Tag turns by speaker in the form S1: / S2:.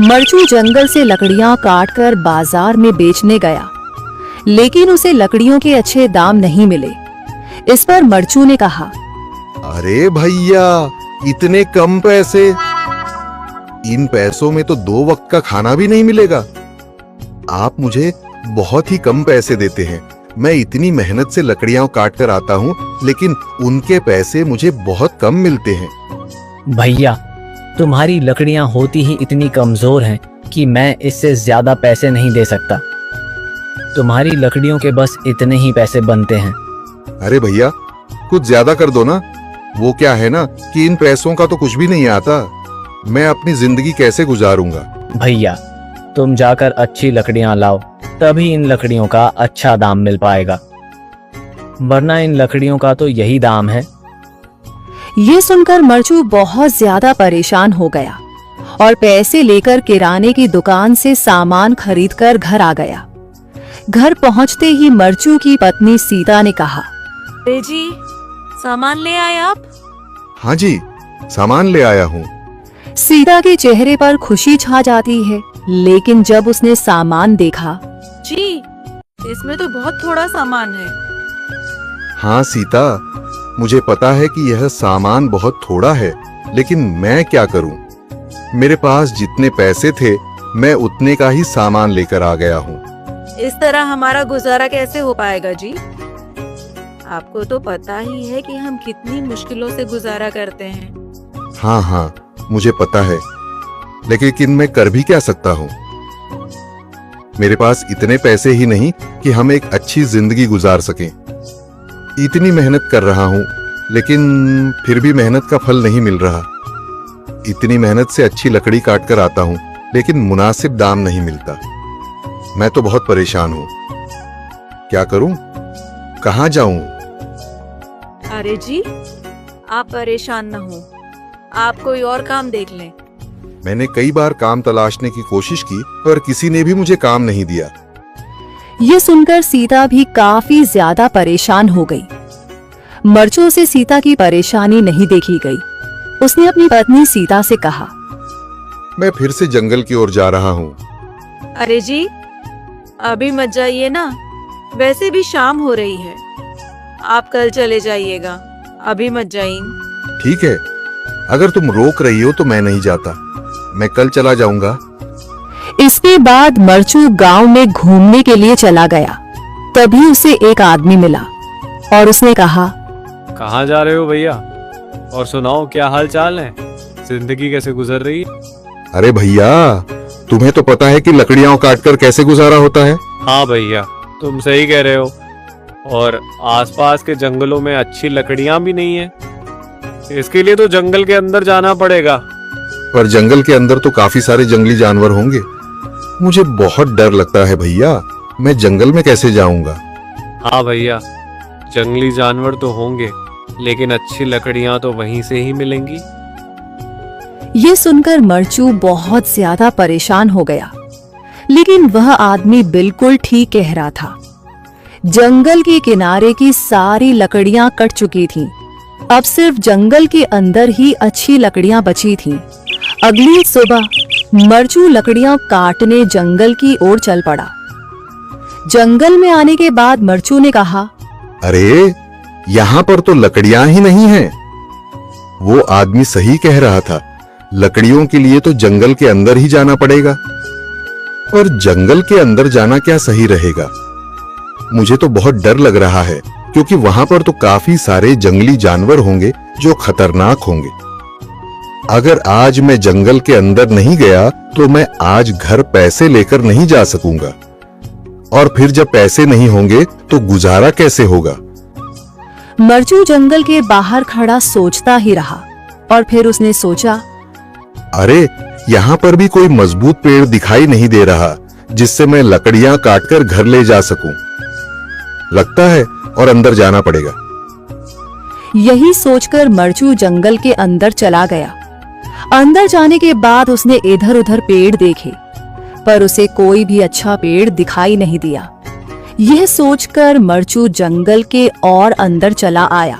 S1: मरचू जंगल से लकड़ियां काटकर बाजार में बेचने गया, लेकिन उसे लकड़ियों के अच्छे दाम नहीं मिले। इस पर मरचू ने कहा,
S2: अरे भैया, इतने कम पैसे, इन पैसों में तो 2 वक्त का खाना भी नहीं मिलेगा। आप मुझे बहुत ही कम पैसे देते हैं। मैं इतनी मेहनत से लकड़ियां काट कर आता हूँ, लेकिन उनके पैसे मुझे बहुत कम मिलते हैं।
S3: भैया, तुम्हारी लकड़ियां होती ही इतनी कमजोर हैं कि मैं इससे ज्यादा पैसे नहीं दे सकता। तुम्हारी लकड़ियों के बस इतने ही पैसे बनते हैं।
S2: अरे भैया, कुछ ज्यादा कर दो ना। वो क्या है ना कि इन पैसों का तो कुछ भी नहीं आता। मैं अपनी जिंदगी कैसे गुजारूंगा?
S3: भैया, तुम जाकर अच्छी लकड़ियां लाओ, तभी इन लकड़ियों का अच्छा दाम मिल पाएगा, वरना इन लकड़ियों का तो यही दाम है।
S1: ये सुनकर मरचू बहुत ज्यादा परेशान हो गया और पैसे लेकर किराने की दुकान से सामान खरीदकर घर आ गया। घर पहुंचते ही मरचू की पत्नी सीता ने कहा,
S4: अरे जी, सामान ले आए आप?
S2: हाँ जी, सामान ले आया हूँ।
S1: सीता के चेहरे पर खुशी छा जाती है, लेकिन जब उसने सामान देखा,
S4: जी, इसमें तो बहुत थोड़ा सामान है।
S2: हाँ सीता, मुझे पता है कि यह सामान बहुत थोड़ा है, लेकिन मैं क्या करूं? मेरे पास जितने पैसे थे, मैं उतने का ही सामान लेकर आ गया हूँ।
S4: इस तरह हमारा गुजारा कैसे हो पाएगा जी? आपको तो पता ही है कि हम कितनी मुश्किलों से गुजारा करते हैं।
S2: हाँ हाँ, मुझे पता है, लेकिन मैं कर भी क्या सकता हूँ? मेरे पास इतने पैसे ही नहीं कि हम एक अच्छी जिंदगी गुजार सकें। इतनी मेहनत कर रहा हूँ, लेकिन फिर भी मेहनत का फल नहीं मिल रहा। इतनी मेहनत से अच्छी लकड़ी काट कर आता हूँ, लेकिन मुनासिब दाम नहीं मिलता। मैं तो बहुत परेशान हूँ। क्या करूँ? कहाँ जाऊँ?
S4: अरे जी, आप परेशान न हो, आप कोई और काम देख लें।
S2: मैंने कई बार काम तलाशने की कोशिश की, पर किसी ने भी मुझे काम नहीं दिया।
S1: ये सुनकर सीता भी काफी ज्यादा परेशान हो गई। मरचू से सीता की परेशानी नहीं देखी गई। उसने अपनी पत्नी सीता से कहा,
S2: मैं फिर से जंगल की ओर जा रहा हूँ।
S4: अरे जी, अभी मत जाइए ना, वैसे भी शाम हो रही है। आप कल चले जाइएगा, अभी मत जाइए।
S2: ठीक है, अगर तुम रोक रही हो तो मैं नहीं जाता। मैं कल चला जाऊंगा।
S1: इसके बाद मरचू गांव में घूमने के लिए चला गया। तभी उसे एक आदमी मिला और उसने कहा,
S5: कहाँ जा रहे हो भैया? और सुनाओ, क्या हाल चाल है? जिंदगी कैसे गुजर रही है?
S2: अरे भैया, तुम्हें तो पता है कि लकड़ियां काटकर कैसे गुजारा होता है।
S5: हाँ भैया, तुम सही कह रहे हो। और आसपास के जंगलों में अच्छी लकड़ियां भी नहीं है। इसके लिए तो जंगल के अंदर जाना पड़ेगा।
S2: पर जंगल के अंदर तो काफी सारे जंगली जानवर होंगे। मुझे बहुत डर लगता है भैया, मैं जंगल में कैसे जाऊंगा?
S5: हाँ भैया, जंगली जानवर तो होंगे, लेकिन अच्छी लकड़ियां तो वहीं से ही मिलेंगी।
S1: ये सुनकर मरचू बहुत ज्यादा परेशान हो गया, लेकिन वह आदमी बिल्कुल ठीक कह रहा था। जंगल के किनारे की सारी लकड़ियां कट चुकी थीं। अब सिर्फ जंगल के अंदर ही अच्छी लकड़ियां बची थीं। अगली सुबह मरचू लकड़ियां काटने जंगल की ओर चल पड़ा। जंगल में आने के बाद मरचू ने कहा,
S2: अरे, यहाँ पर तो लकड़ियां ही नहीं हैं। वो आदमी सही कह रहा था, लकड़ियों के लिए तो जंगल के अंदर ही जाना पड़ेगा। और जंगल के अंदर जाना क्या सही रहेगा? मुझे तो बहुत डर लग रहा है, क्योंकि वहां पर तो काफी सारे जंगली जानवर होंगे जो खतरनाक होंगे। अगर आज मैं जंगल के अंदर नहीं गया तो मैं आज घर पैसे लेकर नहीं जा सकूंगा, और फिर जब पैसे नहीं होंगे तो गुजारा कैसे होगा?
S1: मरचू जंगल के बाहर खड़ा सोचता ही रहा और फिर उसने सोचा,
S2: अरे, यहाँ पर भी कोई मजबूत पेड़ दिखाई नहीं दे रहा जिससे मैं लकड़ियां काटकर घर ले जा सकूं। लगता है और अंदर जाना पड़ेगा।
S1: यही सोचकर मरचू जंगल के अंदर चला गया। अंदर जाने के बाद उसने इधर उधर पेड़ देखे, पर उसे कोई भी अच्छा पेड़ दिखाई नहीं दिया। यह सोचकर मरचू जंगल के और अंदर चला आया।